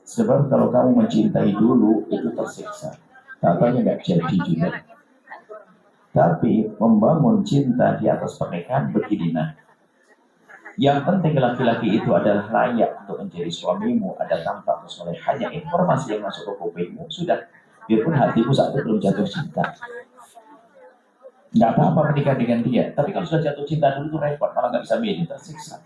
Sebab kalau kamu mencintai dulu, itu tersiksa. Katanya nggak jadi juga. Tapi membangun cinta di atas pernikahan begini, nah. Yang penting laki-laki itu adalah layak untuk menjadi suamimu, ada tampak kesolehannya, informasi yang masuk ke kupingmu, sudah. Biarpun hatimu saat itu belum jatuh cinta. Nggak apa-apa menikah dengan dia. Tapi kalau sudah jatuh cinta dulu itu repot, malah nggak bisa milih, tersiksa.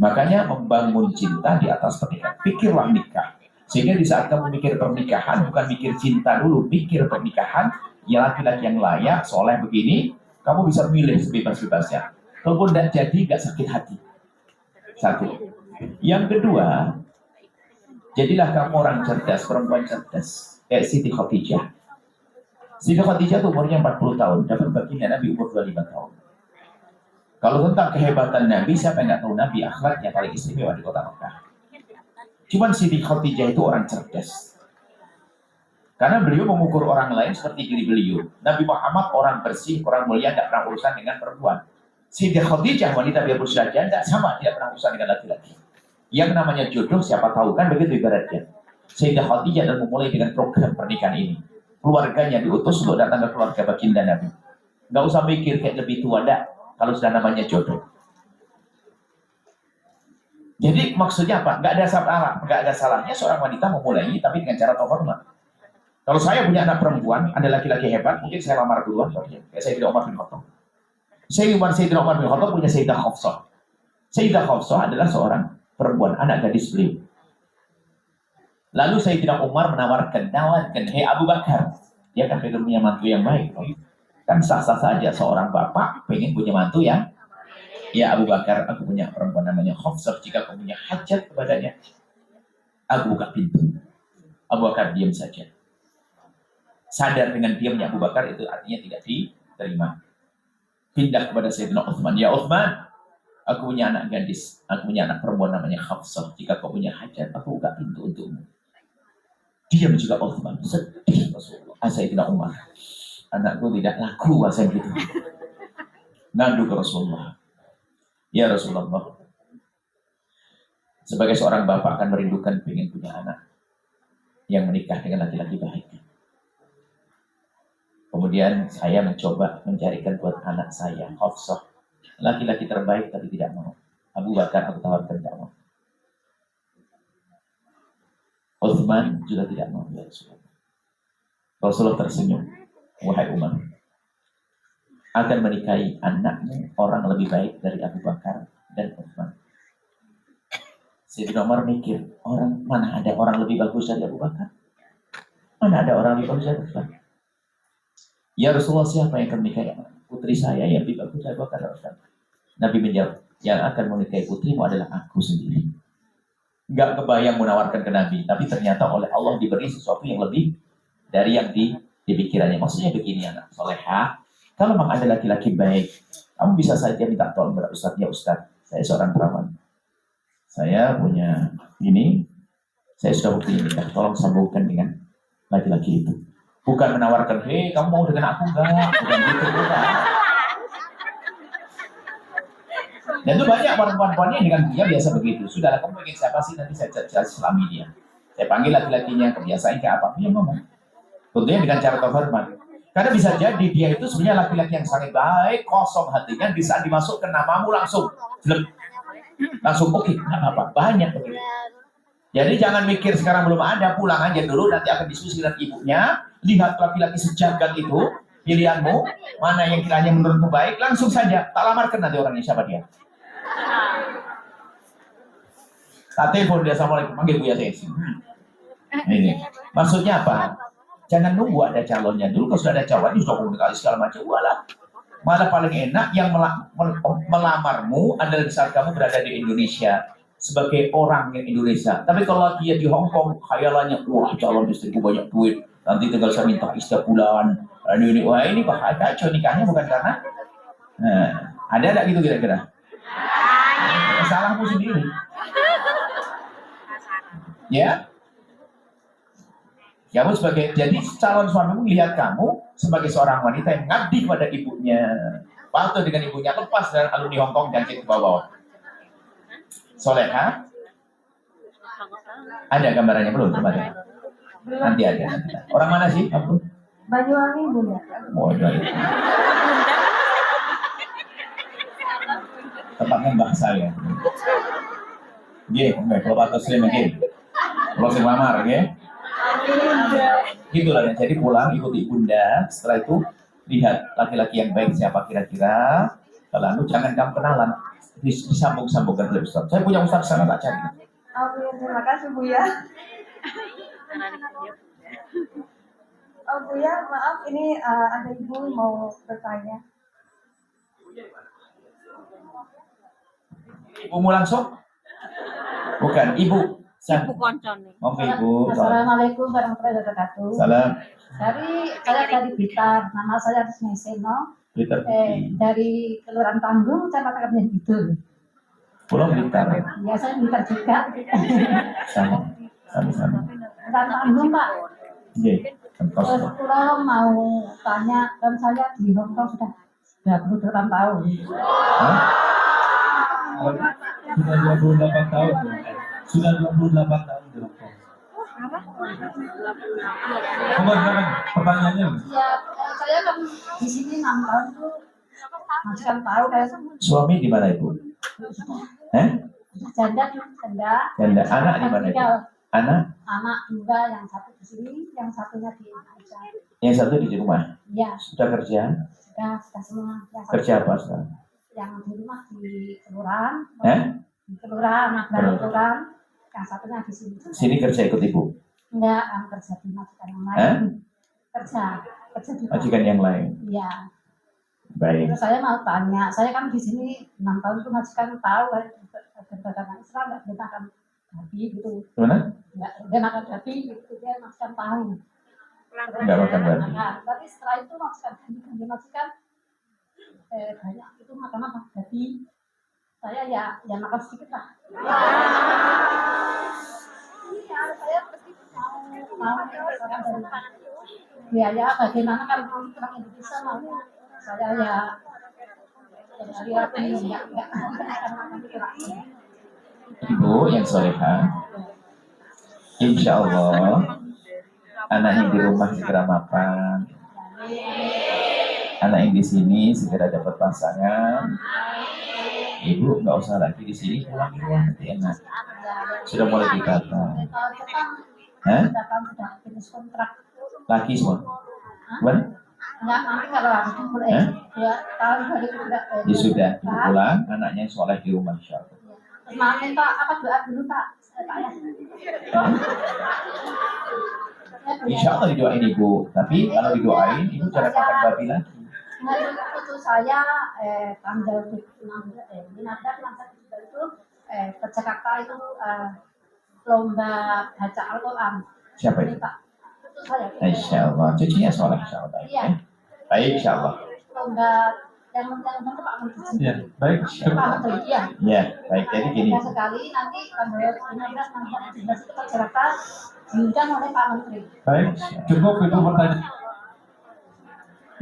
Makanya membangun cinta di atas pernikahan. Pikirlah nikah. Sehingga di saat kamu mikir pernikahan, bukan mikir cinta dulu, pikir pernikahan, ya laki-laki yang layak, soleh begini, kamu bisa milih sebebas-bebasnya. Kalaupun tidak jadi, nggak sakit hati. Satu. Yang kedua, jadilah kamu orang cerdas, perempuan cerdas. Kayak Siti Khadijah. Siti Khadijah itu umurnya 40 tahun, dapat baginda Nabi umur 25 tahun. Kalau tentang kehebatan Nabi, siapa yang nggak tahu Nabi akhlaknya paling istimewa di kota Mekah. Cuman Siti Khadijah itu orang cerdas. Karena beliau mengukur orang lain seperti diri beliau. Nabi Muhammad orang bersih, orang mulia, tidak pernah urusan dengan perempuan. Siti Khadijah wanita biar berusaha tidak sama, tidak pernah urusan dengan laki-laki. Yang namanya jodoh siapa tahu kan begitu ibaratnya. Siti Khadijah dan memulai dengan program pernikahan ini. Keluarganya diutus untuk datang ke keluarga baginda Nabi. Nggak usah mikir kayak lebih tua, enggak. Kalau sudah namanya jodoh. Jadi maksudnya apa? Nggak ada salahnya seorang wanita memulai, tapi dengan cara terhormat. Kalau saya punya anak perempuan, ada laki-laki hebat, mungkin saya lamar duluan. Kayak Sayyidina Umar bin Khattab. Sayyidina Umar bin Khattab punya Sayyidah Hafsah. Sayyidah Hafsah adalah seorang perempuan, anak gadis beliau. Lalu Sayyidina Umar menawarkan, hei Abu Bakar, dia kan pengen punya mantu yang baik. Kan sah-sah saja seorang bapak pengen punya mantu yang, ya Abu Bakar, aku punya perempuan namanya Hafsah, jika kau punya hajat kepadanya, aku buka pintu. Abu Bakar diam saja. Sadar dengan diamnya Abu Bakar itu artinya tidak diterima. Pindah kepada Sayyidina Utsman, ya Utsman, aku punya anak gadis, aku punya anak perempuan namanya Hafsah, jika kau punya hajat, aku buka pintu untukmu. Diam juga Utsman, sedih Rasulullah. Sayyidina Umar, anakku tidak laku bahasa gitu. Ngadu ke Rasulullah. Ya Rasulullah, sebagai seorang bapak akan merindukan ingin punya anak yang menikah dengan laki-laki baik. Kemudian saya mencoba mencarikan buat anak saya Hafsah, laki-laki terbaik, tapi tidak mau. Abu Bakar aku tawarkan tidak mau. Utsman juga tidak mau. Ya Rasulullah. Rasulullah tersenyum, wahai Umar, akan menikahi anakmu orang lebih baik dari Abu Bakar dan Utsman. Sayyidina Umar mikir, mana ada orang lebih bagus dari Abu Bakar? Mana ada orang lebih bagus dari Utsman? Ya Rasulullah, siapa yang akan menikahi putri saya yang lebih bagus dari Abu Bakar dan Utsman? Nabi menjawab, yang akan menikahi putrimu adalah aku sendiri. Nggak kebayang menawarkan ke Nabi, tapi ternyata oleh Allah diberi sesuatu yang lebih dari yang dipikirannya. Maksudnya begini, anak soleha, kalau memang ada laki-laki baik, kamu bisa saja minta tolong kepada Ustaz, ya Ustaz, saya seorang perawan, saya punya ini, saya sudah bukti ini, tolong sambungkan dengan laki-laki itu. Bukan menawarkan, hei kamu mau dengan aku enggak? Bukan gitu, bukan. Dan itu banyak perempuan-perempuannya dengan dia biasa begitu. Sudahlah, kamu ingin siapa sih, nanti saya selami dia. Saya panggil laki-lakinya, kebiasaan kayak apa? Dia ngomong. Tentunya dengan cara terhormat. Karena bisa jadi dia itu sebenarnya laki-laki yang sangat baik, kosong hatinya, bisa dimasukkan namamu langsung oke, nggak apa-apa, banyak begitu. Jadi jangan mikir sekarang belum ada, pulang aja dulu, nanti akan diskusi dengan ibunya, lihat laki-laki sejagat itu, pilihanmu, mana yang kiranya menurutmu baik, langsung saja, tak lamarkan nanti orangnya siapa dia. Tak telepon dia, assalamualaikum, panggil Buya Sesi. Ini, maksudnya apa? Jangan nunggu ada calonnya dulu, kalau sudah ada calonnya, sudah komunikasi segala macam, malah paling enak yang melamarmu adalah saat kamu berada di Indonesia sebagai orang yang Indonesia. Tapi kalau dia di Hong Kong, khayalannya, wah calon istriku banyak duit, nanti tinggal saya minta setiap bulan. Wah ini pak kacau nikahnya bukan karena. Nah, ada gitu kira-kira? Salahmu sendiri. Ya. Kamu jadi calon suamimu melihat kamu sebagai seorang wanita yang ngabdi pada ibunya, patuh dengan ibunya, lepas dari alumni Hong Kong dan ke bawah. Soleha, Ada gambarannya belum? Belum ada. Nanti ada. Orang mana sih? Aku? Banyuwangi Bunda. Oh, dari tempatnya mbah saya. Oke, kalau atas sini lagi. Kalau si mamar, oke? Gitulah ya. Jadi pulang ikuti ibunda. Setelah itu lihat laki-laki yang baik siapa kira-kira. Lalu jangan kamu kenalan. Disambung-sambungkan oleh Ustaz. Saya punya Ustaz sana tak cari. Oke, terima kasih Bu ya. Oh Bu ya, maaf ini ada ibu mau bertanya. Ibumu langsung? Bukan, ibu. Ibu koncone. Oke, ibu. Assalamualaikum warahmatullahi wabarakatuh. Salam. Saya dari Blitar, nama saya Risma Seno. Blitar. Dari Kelurahan Panggung, Kecamatan Kabupaten Kidul. Pulau Blitar. Ya, saya Blitar juga. Sama. Kelurahan Panggung, Pak. Iya. Terus pulau mau tanya, kan saya di Hongkong sudah 28 tahun. Hah? Sudah 28 tahun. Sudah 28 tahun di Hongkong. Kemarin pertanyaannya. Ya, saya kan di sini 6 tahun tuh masih kan tahu kayak Suami di mana ibu? janda. Janda. Anak di mana ibu? Anak dua, yang satu di sini, yang satunya di Indonesia. Yang satu di rumah. Ya, Sudah kerja? sudah semua. Yang Kerja apa sekarang? Yang di rumah di kelurahan. Hah? Di kelurahan, anak dari kelurahan. Yang satunya di sini. Sini kerja ikut ibu? Enggak, kerja di majikan yang lain. Kerja di Majikan yang lain. Iya. Baik. Terus saya mau tanya, saya kan di sini 6 tahun itu majikan tahu kan berbagai Islam nggak boleh makan babi gitu. Gimana? Nggak boleh makan babi gitu, dia majikan tahu. Enggak makan babi. Nah, tapi setelah itu majikan banyak itu makan babi. Saya ya makan sedikit lah. Iya, saya mau merasakan dari biaya bagaimana kan orang Indonesia mau saya enggak. Ibu yang solehah, insya Allah anak yang di rumah segera mapan, anak yang di sini segera dapat pasangan. Ibu nggak usah lagi di sini, pulang di rumah nanti enak. Sudah mulai ditata. Hah? Sudah finish kontrak. Laki semua? Gimana? Enggak, nanti kalau aku mulai 2 tahun dari udah Ya sudah, ibu pulang, anaknya yang soleh di rumah insya Allah. Terus mau minta apa doa dulu Pak? Insya Allah didoain ibu, tapi kalau didoain ibu jangan makan babi lagi. Itu saya tanggal 15 itu ke Jakarta itu lomba baca Al-Quran. Siapa itu? Pak. Itu saya. Insya Allah, cucunya soleh insya Allah. Iya. Baik insya Allah. Lomba yang benar Pak Menteri. Ya, baik. Pak Menteri, iya. Ya, baik. Jadi gini. Sekali nanti tanggal 15 itu ke Jakarta diundang oleh Pak Menteri. Baik, cukup itu pertanyaan.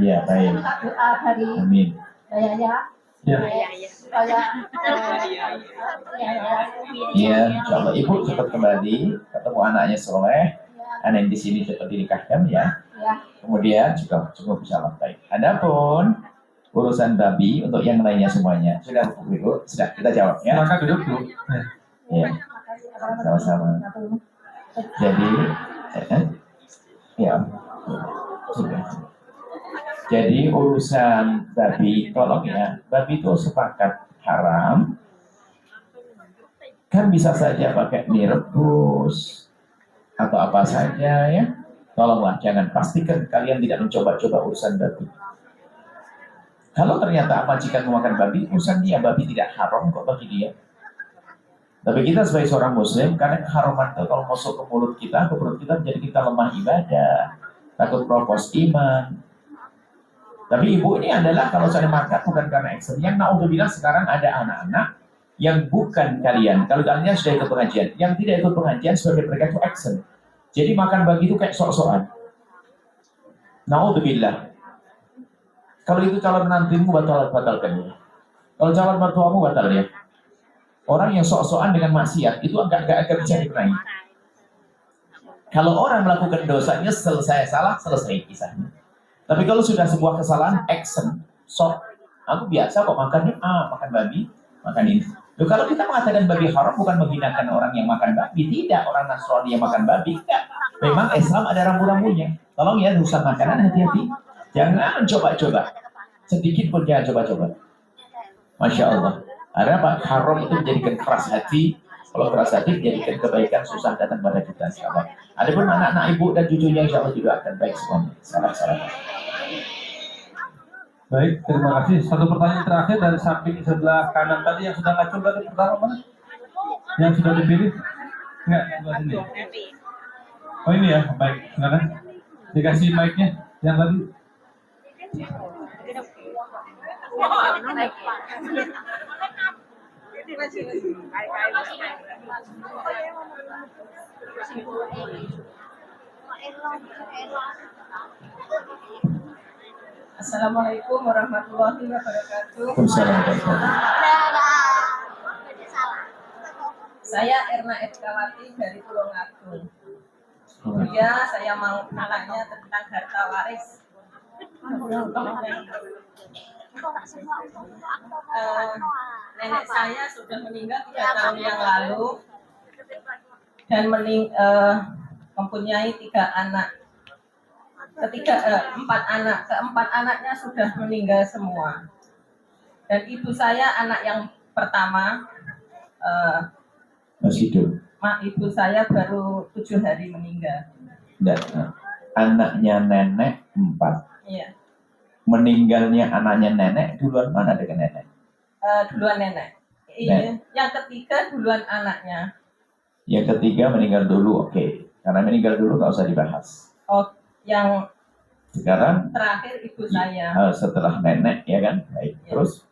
Ya, baik. Minta doa dari Amin. saya ya. Ya. Supaya Iya, insya Allah ibu cepat kembali, ketemu anaknya soleh, anak yang di sini cepat dinikahkan ya. ya. Kemudian juga cukup insya Allah baik. Adapun urusan babi untuk yang lainnya semuanya sudah ibu, sudah kita jawab ya. Silakan duduk dulu. Ya, sama-sama. Jadi, ya, sudah. Jadi urusan babi, tolong ya, babi itu sepakat haram. Kan bisa saja pakai mie rebus atau apa saja ya. Tolonglah jangan, pastikan kalian tidak mencoba-coba urusan babi. Kalau ternyata majikan memakan babi, urusan dia, babi tidak haram kok bagi dia. Tapi kita sebagai seorang muslim, karena keharuman itu kalau masuk ke mulut kita, ke perut kita menjadi kita lemah ibadah, takut propos iman. Tapi ibu ini adalah kalau saya makan bukan karena ekstrim. Yang naudzubillah sekarang ada anak-anak yang bukan kalian. Kalau kalian sudah ikut pengajian, yang tidak ikut pengajian sebagai mereka itu action. Jadi makan bagi itu kayak sok-sokan. Naudzubillah. Kalau itu calon menantumu batalkan ya. Kalau calon mertuamu batal ya. Orang yang sok-sokan dengan maksiat itu agak bisa dikenai. Kalau orang melakukan dosa, nyesel saya salah, selesai kisahnya. Tapi kalau sudah sebuah kesalahan, action, sok. Aku biasa kok makannya, makan babi, makan ini. Loh, kalau kita mengatakan babi haram bukan menghinakan orang yang makan babi, tidak. Orang Nasrani yang makan babi, tidak. Memang Islam ada rambu-rambunya. Tolong ya, rusak makanan, hati-hati. Jangan coba-coba. Sedikit pun jangan coba-coba. Masya Allah. Ada apa? Haram itu menjadikan keras hati. Kalau keras hati menjadikan kebaikan, susah datang pada kita, insya Allah. Ada pun anak-anak ibu dan cucunya, insya Allah juga akan baik semuanya. Salam-salam. Baik, terima kasih. Satu pertanyaan terakhir dari samping sebelah kanan tadi yang sudah ngacung tadi pertama mana? Yang sudah dipilih? Enggak, sebelah sini. Oh ini ya, baik. Silakan. Dikasih mic-nya yang tadi. Assalamualaikum warahmatullahi wabarakatuh. Assalamualaikum. Saya Erna Edkawati dari Tulungagung. Ya, saya mau bertanya tentang harta waris. Nenek saya sudah meninggal 3 tahun yang lalu dan mempunyai 3 anak. Keempat anaknya sudah meninggal semua. Dan ibu saya anak yang pertama, Masih hidup. ibu saya baru 7 hari meninggal. Dan anaknya nenek 4. Iya. Meninggalnya anaknya nenek duluan mana dengan nenek? Duluan nenek. Iya. Yang ketiga duluan anaknya. Yang ketiga meninggal dulu, oke. Karena meninggal dulu nggak usah dibahas. Oh, yang Sekarang terakhir ibu saya. setelah nenek, ya kan? Baik. Ya. Terus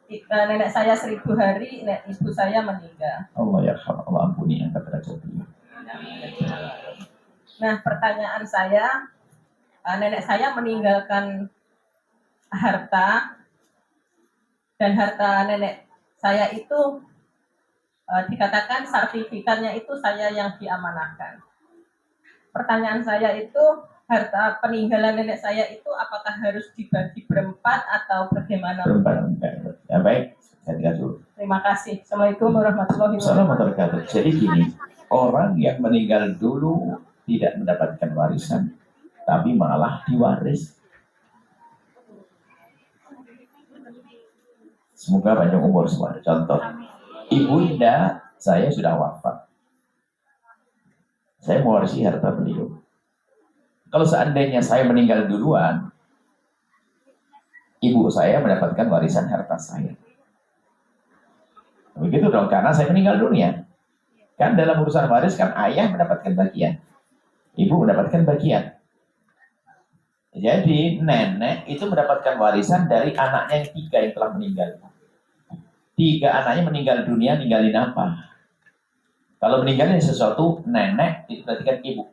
Nenek saya 1000 hari, ibu saya meninggal. Allah ya Allah ampuni angkat derajat beliau. Nah, pertanyaan saya, nenek saya meninggalkan harta, dan harta nenek saya itu dikatakan sertifikatnya itu saya yang diamanahkan. Pertanyaan saya itu, harta peninggalan nenek saya itu apakah harus dibagi berempat atau bagaimana? Berempat. Ya baik, saya tinggal dulu. Terima kasih. Assalamualaikum warahmatullahi wabarakatuh. Jadi gini, orang yang meninggal dulu tidak mendapatkan warisan, tapi malah diwaris. Semoga panjang umur semua. Contoh, ibunda saya sudah wafat. Saya mewarisi harta beliau. Kalau seandainya saya meninggal duluan, ibu saya mendapatkan warisan harta saya. Begitu dong, karena saya meninggal dunia. Kan dalam urusan waris kan ayah mendapatkan bagian, ibu mendapatkan bagian. Jadi nenek itu mendapatkan warisan dari anaknya yang 3 yang telah meninggal. 3 anaknya meninggal dunia, ninggalin apa? Kalau meninggalin sesuatu, nenek itu berarti kan ibu,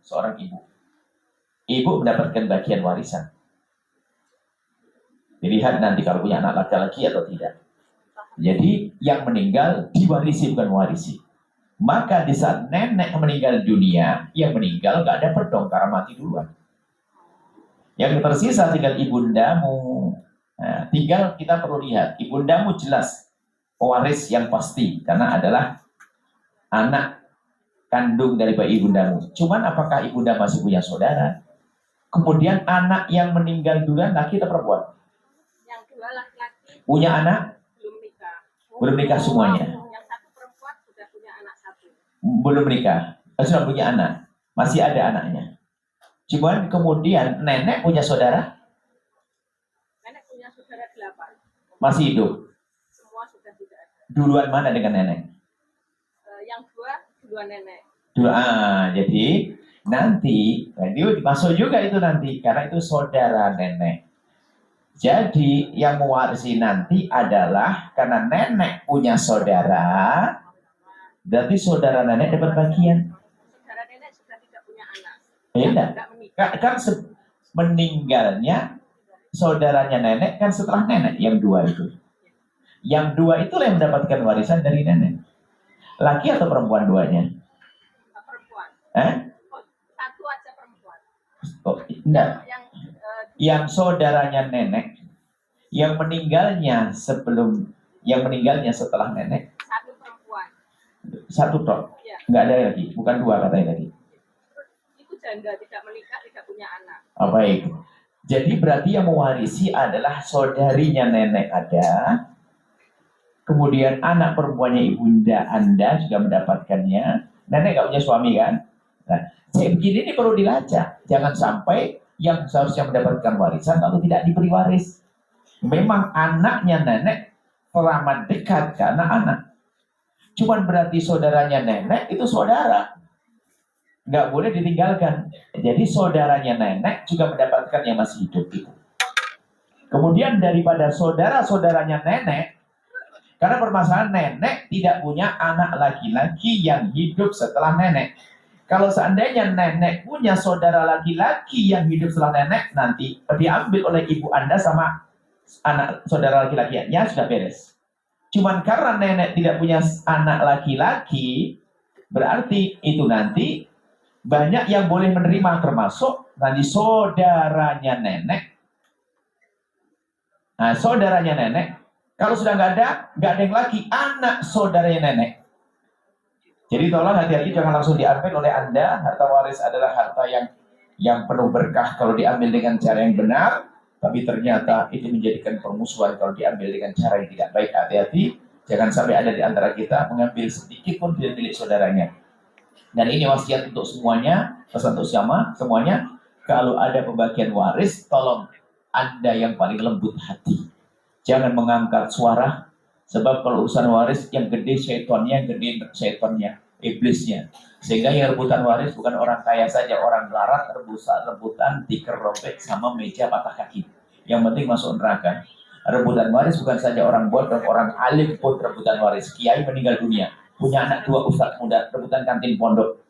seorang ibu. Ibu mendapatkan bagian warisan. Dilihat nanti kalau punya anak laki-laki atau tidak. Jadi yang meninggal diwarisi bukan warisi. Maka di saat nenek meninggal dunia, yang meninggal nggak ada perdong karena mati duluan. Yang tersisa tinggal ibundamu. Nah, tinggal kita perlu lihat, ibundamu jelas pewaris yang pasti karena adalah anak kandung dari ibundamu. Cuman apakah ibunda masih punya saudara? Kemudian anak yang meninggal duluan laki atau perempuan? Yang 2 laki-laki. Punya anak? Belum nikah. Belum nikah semuanya? Yang 1 perempuan sudah punya anak 1. Belum nikah. Sudah punya anak. Masih ada anaknya. Cuman kemudian nenek punya saudara? Nenek punya saudara 8. Masih hidup. Semua sudah tidak ada. Duluan mana dengan nenek? Yang 2 duluan nenek. Jadi nanti masuk juga itu nanti karena itu saudara nenek. Jadi yang mewarisi nanti adalah karena nenek punya saudara, berarti saudara nenek dapat bagian. Saudara nenek sudah tidak punya anak. Beda. Tidak menikah. Kan meninggalnya saudaranya nenek kan setelah nenek yang 2 itu. Yang 2 itulah yang mendapatkan warisan dari nenek. Laki atau perempuan duanya? Perempuan. Enggak. Yang Yang saudaranya nenek, yang meninggalnya setelah nenek, satu perempuan. satu tok. Ya. Enggak ada lagi, bukan dua katanya tadi. Itu janda, tidak menikah, tidak punya anak. Baik. Jadi berarti yang mewarisi adalah saudarinya nenek ada, kemudian anak perempuannya ibunda Anda juga mendapatkannya. Nenek nggak punya suami kan? Nah, saya begini ini perlu dilacak. Jangan sampai yang seharusnya mendapatkan warisan lalu tidak diberi waris. Memang anaknya nenek teramat dekat karena anak. Cuman berarti saudaranya nenek itu saudara. Nggak boleh ditinggalkan. Jadi saudaranya nenek juga mendapatkan yang masih hidup itu. Kemudian daripada saudara-saudaranya nenek, karena permasalahan nenek tidak punya anak laki-laki yang hidup setelah nenek. Kalau seandainya nenek punya saudara laki-laki yang hidup setelah nenek, nanti diambil oleh ibu Anda sama anak saudara laki-lakinya sudah beres. Cuman karena nenek tidak punya anak laki-laki, berarti itu nanti banyak yang boleh menerima, termasuk nanti saudaranya nenek. Nah, saudaranya nenek, kalau sudah nggak ada yang lagi, anak saudaranya nenek. Jadi tolong hati-hati, jangan langsung diambil oleh Anda. Harta waris adalah harta yang penuh berkah kalau diambil dengan cara yang benar, tapi ternyata itu menjadikan permusuhan kalau diambil dengan cara yang tidak baik. Hati-hati, jangan sampai ada di antara kita mengambil sedikit pun dari milik saudaranya. Dan ini wasiat untuk semuanya, pesan untuk semuanya. Kalau ada pembagian waris, tolong Anda yang paling lembut hati. Jangan mengangkat suara, sebab kalau urusan waris yang gede syaitonnya, iblisnya. Sehingga yang rebutan waris bukan orang kaya saja, orang melarat, rebutan tikar robek sama meja patah kaki. Yang penting masuk neraka. Rebutan waris bukan saja orang bodoh, orang alim pun rebutan waris. Kiai meninggal dunia, punya anak 2 ustadz muda, rebutan kantin pondok.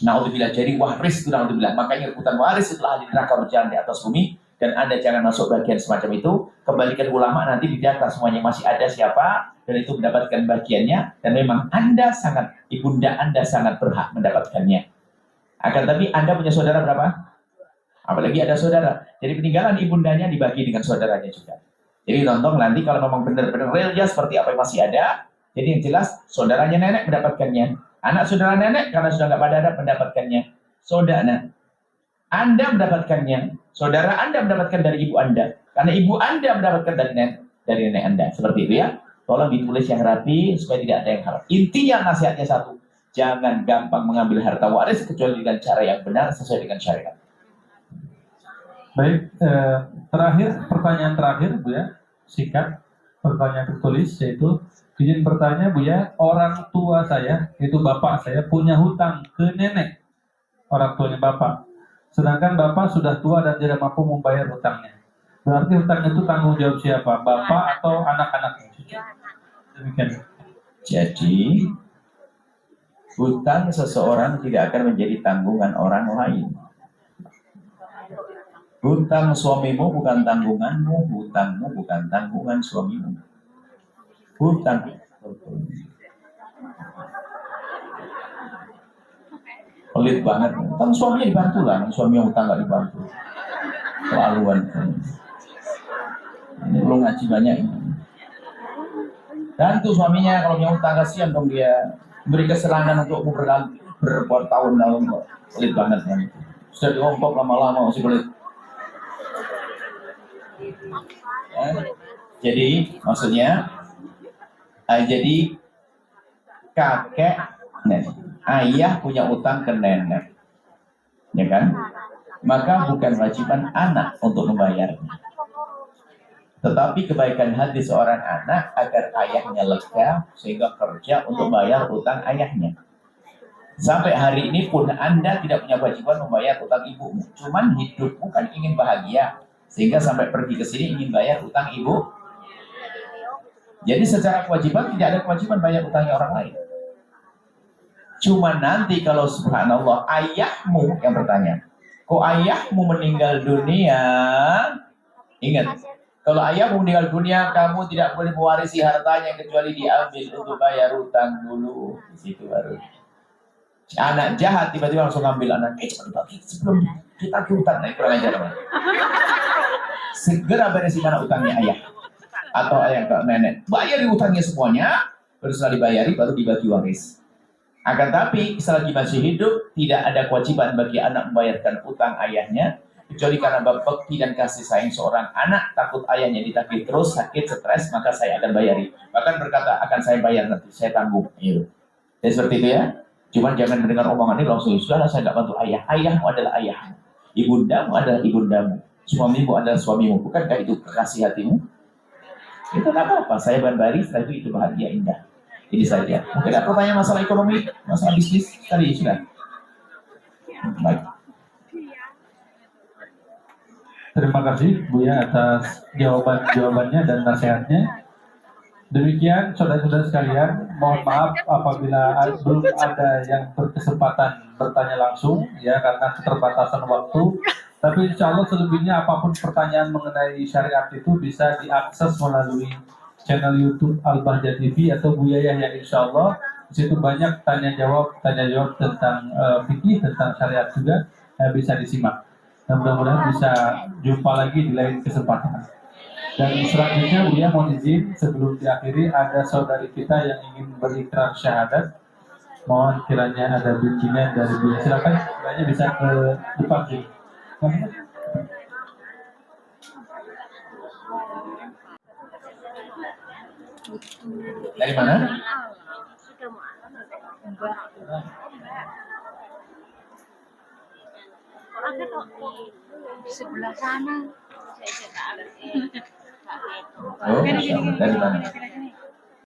Naudzubillah, jadi waris itu naudzubillah. Makanya rebutan waris itulah ahli neraka berjalan di atas bumi. Dan Anda jangan masuk bagian semacam itu. Kembalikan ulama, nanti didata semuanya masih ada siapa, dan itu mendapatkan bagiannya. Dan memang ibunda Anda sangat berhak mendapatkannya. Akan tapi Anda punya saudara berapa? Apalagi ada saudara. Jadi peninggalan ibundanya dibagi dengan saudaranya juga. Jadi tonton nanti kalau memang benar-benar realnya seperti apa yang masih ada. Jadi yang jelas saudaranya nenek mendapatkannya. Anak saudara nenek karena sudah nggak pada ada mendapatkannya. Saudara Anda mendapatkannya. Saudara Anda mendapatkan dari ibu Anda. Karena ibu Anda mendapatkan dari nenek Anda. Seperti itu ya. Tolong ditulis yang rapi supaya tidak ada yang haram. Intinya nasihatnya satu. Jangan gampang mengambil harta waris kecuali dengan cara yang benar sesuai dengan syariat. Baik, pertanyaan terakhir Bu ya. Singkat, pertanyaan tertulis yaitu izin bertanya Bu ya, orang tua saya, itu bapak saya punya hutang ke nenek. Orang tuanya bapak. Sedangkan bapak sudah tua dan tidak mampu membayar hutangnya. Berarti hutang itu tanggung jawab siapa? Bapak atau anak-anaknya? Demikian. Jadi, hutang seseorang tidak akan menjadi tanggungan orang lain. Hutang suamimu bukan tanggunganmu, hutangmu bukan tanggungan suamimu. Hutang. Pelit banget. Kan suaminya dibantu lah, suami yang hutang nggak dibantu. Kelaluan. Ini belum ngaji banyak ini. Bantu suaminya kalau punya hutang, kasihan dong dia. Beri keserangan untuk berbuat tahun-tahun kok. Pelit banget kan. Sudah diompok lama-lama masih pelit. Ya. Jadi maksudnya, jadi kakek, ayah punya utang ke nenek, ya kan? Maka bukan wajiban anak untuk membayarnya. Tetapi kebaikan hati seorang anak agar ayahnya lega sehingga kerja untuk bayar utang ayahnya. Sampai hari ini pun Anda tidak punya kewajiban membayar utang ibumu. Cuman hidupmu kan ingin bahagia, sehingga sampai pergi ke sini ingin bayar utang ibu. Jadi secara kewajiban tidak ada kewajiban bayar utangnya orang lain. Cuma nanti kalau subhanallah ayahmu yang bertanya, kok ayahmu meninggal dunia? Ingat, kalau ayahmu meninggal dunia, kamu tidak boleh mewarisi hartanya kecuali diambil untuk bayar utang dulu. Di situ baru. Anak jahat tiba-tiba langsung ambil anak. Cepat bagi sebelum ditagih utang, nah kurang ajar teman. Segera beresin mana utangnya ayah atau ayah ke nenek, bayari utangnya semuanya, baru setelah dibayari baru dibagi waris. Akan tapi selagi masih hidup tidak ada kewajiban bagi anak membayarkan utang ayahnya, kecuali karena bakti dan kasih sayang seorang anak, takut ayahnya ditagih terus, sakit, stres, maka saya akan bayari. Bahkan berkata akan saya bayar nanti, saya tanggung. Gitu. Jadi seperti itu ya. Cuman jangan mendengar omongan ini langsung, sudahlah saya nggak bantu ayah. Ayahmu adalah ayahmu, ibundamu adalah ibundamu, suamimu adalah suamimu. Bukankah itu kekasih hatimu? Itu nggak apa-apa. Saya bayari, setelah itu bahagia indah. Ini saja. Mungkin ada pertanyaan masalah ekonomi, masalah bisnis tadi sudah. Baik. Terima kasih Buya atas jawabannya dan nasihatnya. Demikian saudara-saudara sekalian, mohon maaf apabila belum ada yang berkesempatan bertanya langsung ya karena keterbatasan waktu. Tapi insya Allah selebihnya apapun pertanyaan mengenai syariat itu bisa diakses melalui channel YouTube Al-Bahjah TV atau Buya Yahya, insya Allah di situ banyak tanya jawab tentang fikih, tentang syariat juga bisa disimak. Dan mudah-mudahan bisa jumpa lagi di lain kesempatan. Dan selanjutnya Buya mohon izin sebelum diakhiri ada saudari kita yang ingin berikrar syahadat. Mohon kiranya ada bimbingan dari Buya. Silakan, kiranya bisa ke depan sini. Dari mana? Di sebelah sana. Oh, dari mana?